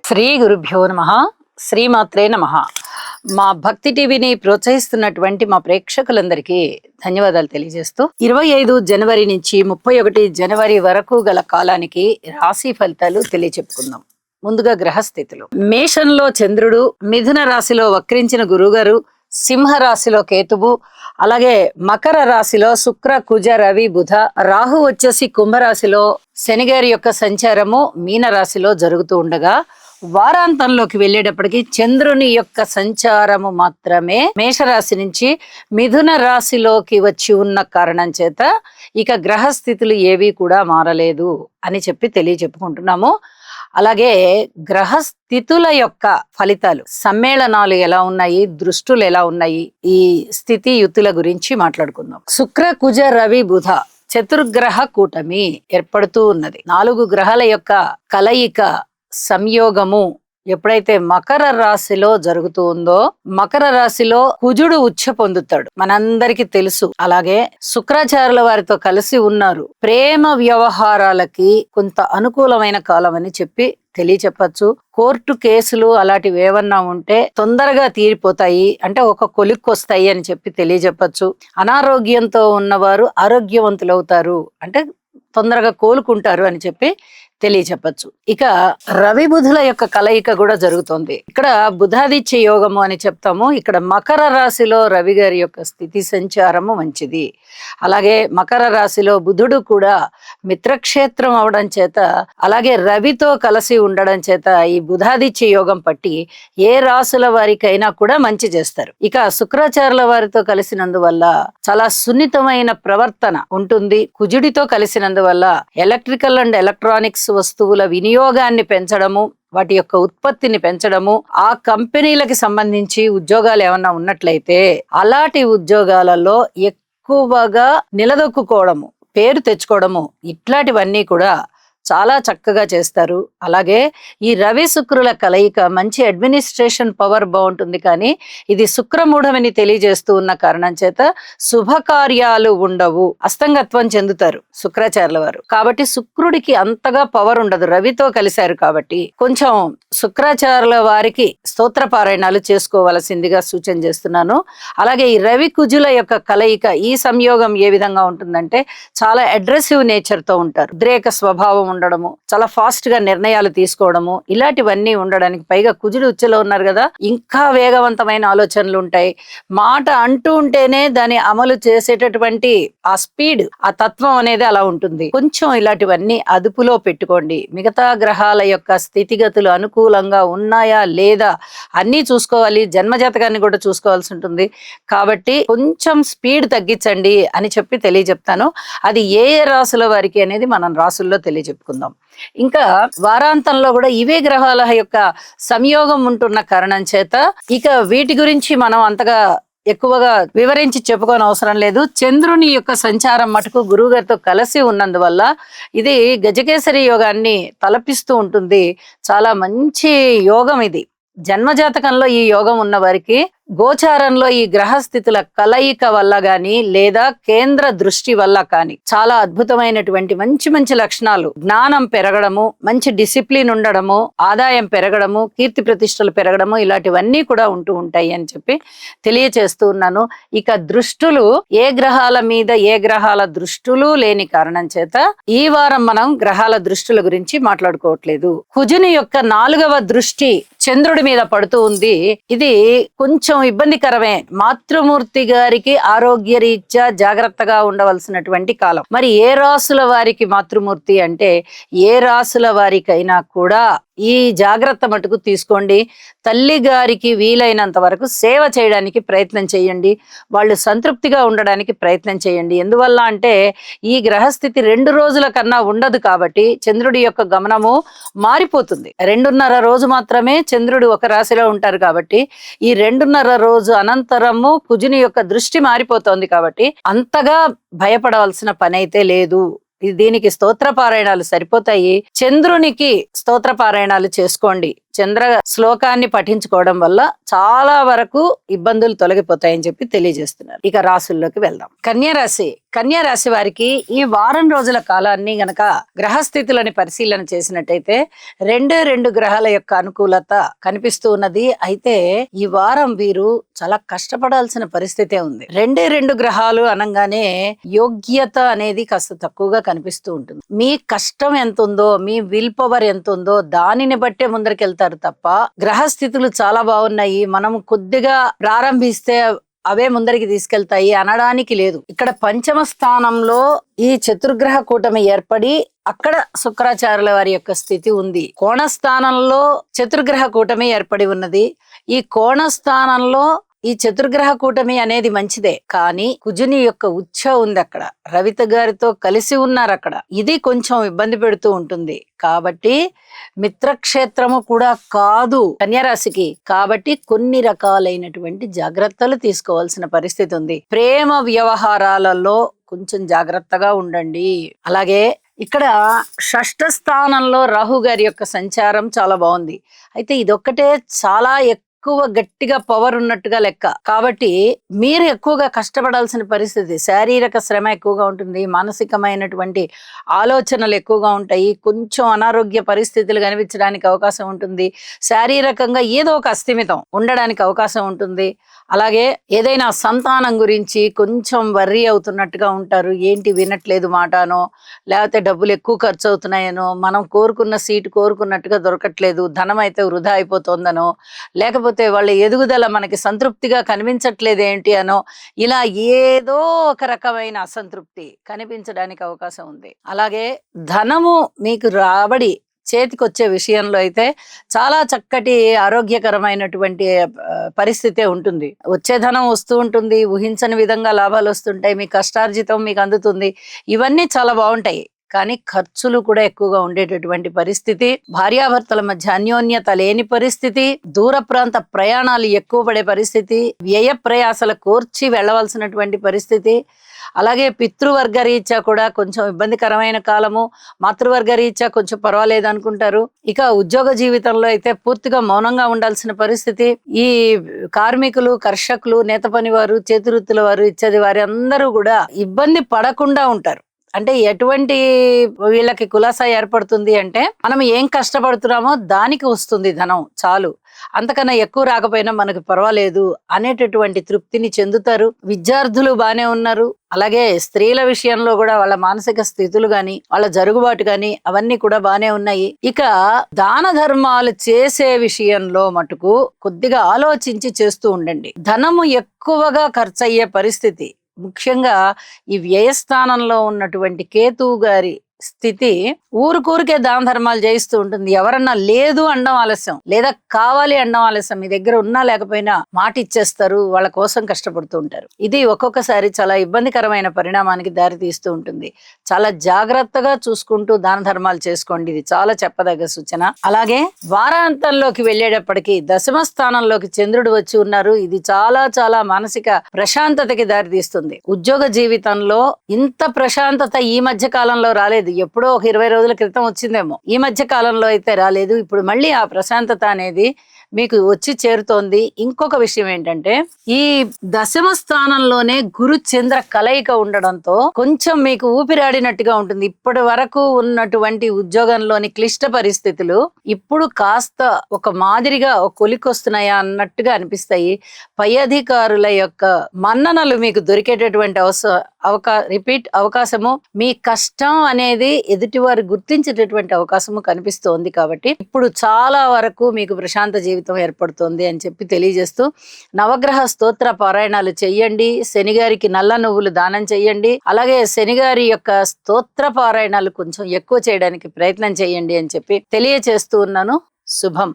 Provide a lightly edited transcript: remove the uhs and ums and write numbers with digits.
శ్రీ గురుభ్యో నమః. శ్రీమాత్రే నమః. మా భక్తి టీవీని ప్రోత్సహిస్తున్నటువంటి మా ప్రేక్షకులందరికీ ధన్యవాదాలు తెలియజేస్తూ 25 జనవరి నుంచి 31 జనవరి వరకు గల కాలానికి రాశి ఫలితాలు తెలియచెప్పుకుందాం. ముందుగా గ్రహస్థితులు. మేషంలో చంద్రుడు, మిథున రాశిలో వక్రించిన గురుగారు, సింహ రాశిలో కేతువు, అలాగే మకర రాశిలో శుక్ర, కుజ, రవి, బుధ, రాహు వచ్చేసి కుంభరాశిలో శనిగారి యొక్క సంచారము మీన రాశిలో జరుగుతూ ఉండగా, వారాంతంలోకి వెళ్ళేటప్పటికి చంద్రుని యొక్క సంచారము మాత్రమే మేషరాశి నుంచి మిథున రాశిలోకి వచ్చి ఉన్న కారణం చేత ఇక గ్రహస్థితులు ఏవి కూడా మారలేదు అని చెప్పి తెలియచెప్పుకుంటున్నాము. అలాగే గ్రహస్థితుల యొక్క ఫలితాలు, సమ్మేళనాలు ఎలా ఉన్నాయి, దృష్టులు ఎలా ఉన్నాయి, ఈ స్థితి యుతుల గురించి మాట్లాడుకుందాం. శుక్ర, కుజ, రవి, బుధ చతుర్గ్రహ కూటమి ఏర్పడుతూ ఉన్నది. 4 గ్రహాల యొక్క కలయిక, సంయోగము ఎప్పుడైతే మకర రాశిలో జరుగుతూ ఉందో, మకర రాశిలో కుజుడు ఉచ్చ పొందుతాడు, మనందరికీ తెలుసు. అలాగే శుక్రాచార్యుల వారితో కలిసి ఉన్నారు. ప్రేమ వ్యవహారాలకి కొంత అనుకూలమైన కాలం అని చెప్పి తెలియచెప్పచ్చు. కోర్టు కేసులు అలాంటివి ఏమన్నా ఉంటే తొందరగా తీరిపోతాయి, అంటే ఒక కొలిక్కి వస్తాయి అని చెప్పి తెలియచెప్పచ్చు. అనారోగ్యంతో ఉన్నవారు ఆరోగ్యవంతులవుతారు, అంటే తొందరగా కోలుకుంటారు అని చెప్పి తెలియచెప్పచ్చు. ఇక రవి బుధుల యొక్క కలయిక కూడా జరుగుతుంది. ఇక్కడ బుధాదిత్య యోగము అని చెప్తాము. ఇక్కడ మకర రాశిలో రవి గారి యొక్క స్థితి సంచారము మంచిది. అలాగే మకర రాశిలో బుధుడు కూడా మిత్రక్షేత్రం అవడం చేత, అలాగే రవితో కలిసి ఉండడం చేత ఈ బుధాదిత్య యోగం పట్టి ఏ రాశుల వారికైనా కూడా మంచి చేస్తారు. ఇక శుక్రాచార్యుల వారితో కలిసినందువల్ల చాలా సున్నితమైన ప్రవర్తన ఉంటుంది. కుజుడితో కలిసినందువల్ల ఎలక్ట్రికల్ అండ్ ఎలక్ట్రానిక్స్ వస్తువుల వినియోగాన్ని పెంచడము, వాటి యొక్క ఉత్పత్తిని పెంచడము, ఆ కంపెనీలకి సంబంధించి ఉద్యోగాలు ఏమన్నా ఉన్నట్లయితే అలాంటి ఉద్యోగాలలో ఎక్కువగా నిలదొక్కుకోవడము, పేరు తెచ్చుకోవడము, ఇట్లాంటివన్నీ కూడా చాలా చక్కగా చేస్తారు. అలాగే ఈ రవి శుక్రుల కలయిక మంచి అడ్మినిస్ట్రేషన్ పవర్ బాగుంటుంది. కానీ ఇది శుక్రమూఢమని తెలియజేస్తూ ఉన్న కారణం చేత శుభకార్యాలు ఉండవు, అస్తంగత్వం చెందుతారు శుక్రాచార్యుల వారు. కాబట్టి శుక్రుడికి అంతగా పవర్ ఉండదు. రవితో కలిశారు కాబట్టి కొంచెం శుక్రాచార్యుల వారికి స్తోత్ర పారాయణాలు చేసుకోవలసిందిగా సూచన చేస్తున్నాను. అలాగే ఈ రవి కుజుల యొక్క కలయిక, ఈ సంయోగం ఏ విధంగా ఉంటుందంటే చాలా అగ్రెసివ్ నేచర్ తో ఉంటారు. ఉద్రేక స్వభావం ఉండడము, చాలా ఫాస్ట్ గా నిర్ణయాలు తీసుకోవడము, ఇలాంటివన్నీ ఉండడానికి, పైగా కుజుడు ఉచ్చలో ఉన్నారు కదా, ఇంకా వేగవంతమైన ఆలోచనలు ఉంటాయి. మాట అంటూ ఉంటేనే దాన్ని అమలు చేసేటటువంటి ఆ స్పీడ్, ఆ తత్వం అనేది అలా ఉంటుంది. కొంచెం ఇలాంటివన్నీ అదుపులో పెట్టుకోండి. మిగతా గ్రహాల యొక్క స్థితిగతులు అనుకూలంగా ఉన్నాయా లేదా అన్నీ చూసుకోవాలి. జన్మజాతకాన్ని కూడా చూసుకోవాల్సి ఉంటుంది. కాబట్టి కొంచెం స్పీడ్ తగ్గించండి అని చెప్పి తెలియజెప్తాను. అది ఏ రాశుల వారికి అనేది మనం రాసుల్లో తెలియజెప్పుకుందాం. ఇంకా వారాంతంలో కూడా ఇవే గ్రహాల యొక్క సంయోగం ఉంటున్న కారణం చేత ఇక వీటి గురించి మనం అంతగా ఎక్కువగా వివరించి చెప్పుకోని అవసరం లేదు. చంద్రుని యొక్క సంచారం మటుకు గురువు గారితో కలిసి ఉన్నందువల్ల ఇది గజకేసరి యోగాన్ని తలపిస్తూ ఉంటుంది. చాలా మంచి యోగం ఇది. జన్మజాతకంలో ఈ యోగం ఉన్న వారికి గోచారంలో ఈ గ్రహస్థితుల కలయిక వల్ల గాని లేదా కేంద్ర దృష్టి వల్ల కానీ చాలా అద్భుతమైనటువంటి మంచి మంచి లక్షణాలు, జ్ఞానం పెరగడము, మంచి డిసిప్లిన్ ఉండడము, ఆదాయం పెరగడము, కీర్తి ప్రతిష్టలు పెరగడము, ఇలాంటివన్నీ కూడా ఉంటూ ఉంటాయి అని చెప్పి తెలియచేస్తూ ఉన్నాను. ఇక దృష్టులు, ఏ గ్రహాల మీద ఏ గ్రహాల దృష్టులు లేని కారణం చేత ఈ వారం మనం గ్రహాల దృష్టుల గురించి మాట్లాడుకోవట్లేదు. కుజుని యొక్క 4వ దృష్టి చంద్రుడి మీద పడుతూ ఉంది. ఇది కొంచెం ఇబ్బందికరమే. మాతృమూర్తి గారికి ఆరోగ్య రీత్యా జాగ్రత్తగా ఉండవలసినటువంటి కాలం. మరి ఏ రాసుల వారికి మాతృమూర్తి అంటే, ఏ రాసుల వారికైనా కూడా ఈ జాగ్రత్త మటుకు తీసుకోండి. తల్లి గారికి వీలైనంత వరకు సేవ చేయడానికి ప్రయత్నం చేయండి. వాళ్ళు సంతృప్తిగా ఉండడానికి ప్రయత్నం చేయండి. ఎందువల్ల అంటే ఈ గ్రహస్థితి 2 రోజుల కన్నా ఉండదు కాబట్టి చంద్రుడి యొక్క గమనము మారిపోతుంది. 2.5 రోజు మాత్రమే చంద్రుడు ఒక రాశిలో ఉంటారు కాబట్టి ఈ 2.5 రోజు అనంతరము కుజుని యొక్క దృష్టి మారిపోతోంది కాబట్టి అంతగా భయపడవలసిన పని అయితే లేదు. దీనికి స్తోత్ర పారాయణాలు సరిపోతాయి. చంద్రునికి స్తోత్ర పారాయణాలు చేసుకోండి. చంద్ర శ్లోకాన్ని పఠించుకోవడం వల్ల చాలా వరకు ఇబ్బందులు తొలగిపోతాయని చెప్పి తెలియజేస్తున్నారు. ఇక రాశుల్లోకి వెళ్దాం. కన్యా రాశి వారికి ఈ వారం రోజుల కాలాన్ని గనక గ్రహస్థితులని పరిశీలన చేసినట్టయితే రెండు గ్రహాల యొక్క అనుకూలత కనిపిస్తూ ఉన్నది. అయితే ఈ వారం వీరు చాలా కష్టపడాల్సిన పరిస్థితే ఉంది. రెండు గ్రహాలు అనగానే యోగ్యత అనేది కాస్త తక్కువగా కనిపిస్తూ ఉంటుంది. మీ కష్టం ఎంత ఉందో, మీ విల్ పవర్ ఎంత ఉందో దానిని బట్టే ముందరికెళ్తారు తప్ప గ్రహస్థితులు చాలా బాగున్నాయి, మనం కొద్దిగా ప్రారంభిస్తే అవే ముందరికి తీసుకెళ్తాయి అనడానికి లేదు. ఇక్కడ పంచమ స్థానంలో ఈ చతుర్గ్రహ కూటమి ఏర్పడి అక్కడ శుక్రాచార్యుల వారి యొక్క స్థితి ఉంది. కోణస్థానంలో చతుర్గ్రహ కూటమి ఏర్పడి ఉన్నది. ఈ కోణస్థానంలో ఈ చతుర్గ్రహ కూటమి అనేది మంచిదే, కానీ కుజుని యొక్క ఉచ్ఛ ఉంది అక్కడ, రవిత గారితో కలిసి ఉన్నారు అక్కడ. ఇది కొంచెం ఇబ్బంది పెడుతూ ఉంటుంది. కాబట్టి మిత్రక్షేత్రము కూడా కాదు కన్యారాశికి. కాబట్టి కొన్ని రకాలైనటువంటి జాగ్రత్తలు తీసుకోవాల్సిన పరిస్థితి ఉంది. ప్రేమ వ్యవహారాలలో కొంచెం జాగ్రత్తగా ఉండండి. అలాగే ఇక్కడ షష్ఠ స్థానంలో రాహు గారి యొక్క సంచారం చాలా బాగుంది. అయితే ఇదొక్కటే చాలా ఎక్కువ గట్టిగా పవర్ ఉన్నట్టుగా లెక్క. కాబట్టి మీరు ఎక్కువగా కష్టపడాల్సిన పరిస్థితి, శారీరక శ్రమ ఎక్కువగా ఉంటుంది, మానసికమైనటువంటి ఆలోచనలు ఎక్కువగా ఉంటాయి, కొంచెం అనారోగ్య పరిస్థితులు కనిపించడానికి అవకాశం ఉంటుంది, శారీరకంగా ఏదో ఒక అస్థిమితం ఉండడానికి అవకాశం ఉంటుంది. అలాగే ఏదైనా సంతానం గురించి కొంచెం వర్రీ అవుతున్నట్టుగా ఉంటారు. ఏంటి వినట్లేదు మాటనో, లేకపోతే డబ్బులు ఎక్కువ ఖర్చు అవుతున్నాయనో, మనం కోరుకున్న సీటు కోరుకున్నట్టుగా దొరకట్లేదు, ధనం అయితే వృధా అయిపోతుందనో, లేకపోతే వాళ్ళ ఎదుగుదల మనకి సంతృప్తిగా కనిపించట్లేదు ఏంటి అనో, ఇలా ఏదో ఒక రకమైన అసంతృప్తి కనిపించడానికి అవకాశం ఉంది. అలాగే ధనము మీకు రాబడి చేతికొచ్చే విషయంలో అయితే చాలా చక్కటి ఆరోగ్యకరమైనటువంటి పరిస్థితే ఉంటుంది. వచ్చే ధనం వస్తూ ఉంటుంది, ఊహించని విధంగా లాభాలు వస్తుంటాయి, మీ కష్టార్జితం మీకు అందుతుంది, ఇవన్నీ చాలా బాగుంటాయి. కానీ ఖర్చులు కూడా ఎక్కువగా ఉండేటటువంటి పరిస్థితి, భార్యాభర్తల మధ్య అన్యోన్యత లేని పరిస్థితి, దూర ప్రాంత ప్రయాణాలు ఎక్కువ పడే పరిస్థితి, వ్యయ ప్రయాసల కోర్చి వెళ్ళవలసినటువంటి పరిస్థితి. అలాగే పితృవర్గ రీత్యా కూడా కొంచెం ఇబ్బందికరమైన కాలము, మాతృవర్గ రీత్యా కొంచెం పర్వాలేదు అనుకుంటారు. ఇక ఉద్యోగ జీవితంలో అయితే పూర్తిగా మౌనంగా ఉండాల్సిన పరిస్థితి. ఈ కార్మికులు, కర్షకులు, నేత పని వారు, చేతివృత్తుల వారు, ఇత్యాది వారి అందరూ కూడా ఇబ్బంది పడకుండా ఉంటారు. అంటే ఎటువంటి వీళ్ళకి కులాసా ఏర్పడుతుంది అంటే, మనం ఏం కష్టపడుతున్నామో దానికి వస్తుంది ధనం చాలు, అంతకన్నా ఎక్కువ రాకపోయినా మనకు పర్వాలేదు అనేటటువంటి తృప్తిని చెందుతారు. విద్యార్థులు బానే ఉన్నారు. అలాగే స్త్రీల విషయంలో కూడా వాళ్ళ మానసిక స్థితులు గాని, వాళ్ళ జరుగుబాటు గాని అవన్నీ కూడా బానే ఉన్నాయి. ఇక దాన ధర్మాలు చేసే విషయంలో మటుకు కొద్దిగా ఆలోచించి చేస్తూ ఉండండి. ధనము ఎక్కువగా ఖర్చు అయ్యే పరిస్థితి, ముఖ్యంగా ఈ వ్యయస్థానంలో ఉన్నటువంటి కేతువు గారి స్థితి ఊరికే దాన ధర్మాలు చేయిస్తూ ఉంటుంది. ఎవరన్నా లేదు అనడం ఆలస్యం, లేదా కావాలి అనడం ఆలస్యం, మీ దగ్గర ఉన్నా లేకపోయినా మాట ఇచ్చేస్తారు, వాళ్ళ కోసం కష్టపడుతూ ఉంటారు. ఇది ఒక్కొక్కసారి చాలా ఇబ్బందికరమైన పరిణామానికి దారి తీస్తూ ఉంటుంది. చాలా జాగ్రత్తగా చూసుకుంటూ దాన ధర్మాలు చేసుకోండి, ఇది చాలా చెప్పదగ్గ సూచన. అలాగే వారాంతంలోకి వెళ్ళేటప్పటికి దశమ స్థానంలోకి చంద్రుడు వచ్చి ఉన్నారు. ఇది చాలా చాలా మానసిక ప్రశాంతతకి దారి తీస్తుంది. ఉద్యోగ జీవితంలో ఇంత ప్రశాంతత ఈ మధ్య కాలంలో రాలేదు. ఎప్పుడో ఒక 20 రోజుల క్రితం వచ్చిందేమో, ఈ మధ్య కాలంలో అయితే రాలేదు. ఇప్పుడు మళ్ళీ ఆ ప్రశాంతత అనేది మీకు వచ్చి చేరుతోంది. ఇంకొక విషయం ఏంటంటే, ఈ దశమ స్థానంలోనే గురు చంద్ర కలయిక ఉండడంతో కొంచెం మీకు ఊపిరాడినట్టుగా ఉంటుంది. ఇప్పటి వరకు ఉన్నటువంటి ఉద్యోగంలోని క్లిష్ట పరిస్థితులు ఇప్పుడు కాస్త ఒక మాదిరిగా కొలికొస్తున్నాయా అన్నట్టుగా అనిపిస్తాయి. పై అధికారుల యొక్క మన్ననలు మీకు దొరికేటటువంటి అవకాశము, మీ కష్టం అనేది ఎదుటివారు గుర్తించేటటువంటి అవకాశము కనిపిస్తోంది. కాబట్టి ఇప్పుడు చాలా వరకు మీకు ప్రశాంత జీవితం ఏర్పడుతుంది అని చెప్పి తెలియజేస్తూ, నవగ్రహ స్తోత్ర పారాయణాలు చెయ్యండి, శనిగారికి నల్ల నువ్వులు దానం చెయ్యండి, అలాగే శనిగారి యొక్క స్తోత్ర పారాయణాలు కొంచెం ఎక్కువ చేయడానికి ప్రయత్నం చేయండి అని చెప్పి తెలియచేస్తూ ఉన్నాను. శుభం.